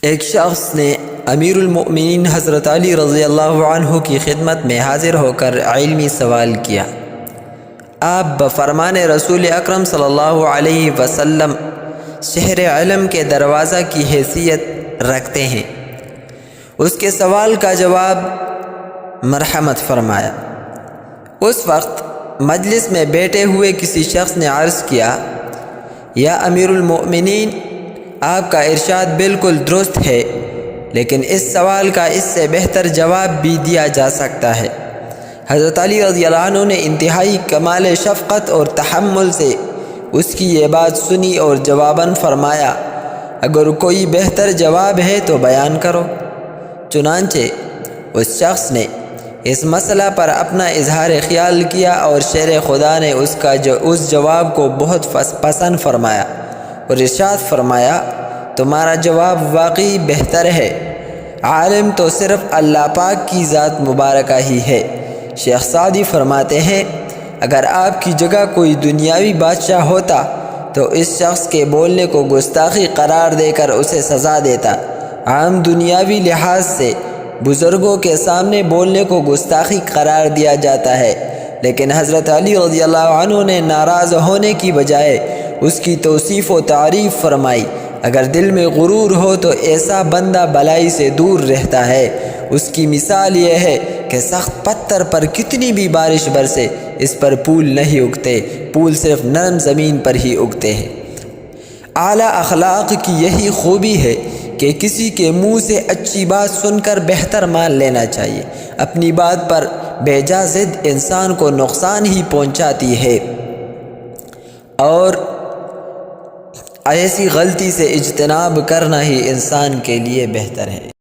ایک شخص نے امیر المؤمنین حضرت علی رضی اللہ عنہ کی خدمت میں حاضر ہو کر علمی سوال کیا۔ آپ بفرمان رسول اکرم صلی اللہ علیہ وسلم شہر علم کے دروازہ کی حیثیت رکھتے ہیں۔ اس کے سوال کا جواب مرحمت فرمایا۔ اس وقت مجلس میں بیٹھے ہوئے کسی شخص نے عرض کیا، یا امیر المؤمنین، آپ کا ارشاد بالکل درست ہے، لیکن اس سوال کا اس سے بہتر جواب بھی دیا جا سکتا ہے۔ حضرت علی رضی اللہ عنہ نے انتہائی کمال شفقت اور تحمل سے اس کی یہ بات سنی اور جواباً فرمایا، اگر کوئی بہتر جواب ہے تو بیان کرو۔ چنانچہ اس شخص نے اس مسئلہ پر اپنا اظہار خیال کیا اور شیر خدا نے اس جواب کو بہت پسند فرمایا اور ارشاد فرمایا، تمہارا جواب واقعی بہتر ہے۔ عالم تو صرف اللہ پاک کی ذات مبارکہ ہی ہے۔ شیخ سعدی فرماتے ہیں، اگر آپ کی جگہ کوئی دنیاوی بادشاہ ہوتا تو اس شخص کے بولنے کو گستاخی قرار دے کر اسے سزا دیتا۔ عام دنیاوی لحاظ سے بزرگوں کے سامنے بولنے کو گستاخی قرار دیا جاتا ہے، لیکن حضرت علی رضی اللہ عنہ نے ناراض ہونے کی بجائے اس کی توصیف و تعریف فرمائی۔ اگر دل میں غرور ہو تو ایسا بندہ بلائی سے دور رہتا ہے۔ اس کی مثال یہ ہے کہ سخت پتھر پر کتنی بھی بارش برسے اس پر پھول نہیں اگتے، پھول صرف نرم زمین پر ہی اگتے ہیں۔ اعلیٰ اخلاق کی یہی خوبی ہے کہ کسی کے منہ سے اچھی بات سن کر بہتر مان لینا چاہیے۔ اپنی بات پر بے جا ضد انسان کو نقصان ہی پہنچاتی ہے، اور ایسی غلطی سے اجتناب کرنا ہی انسان کے لیے بہتر ہے۔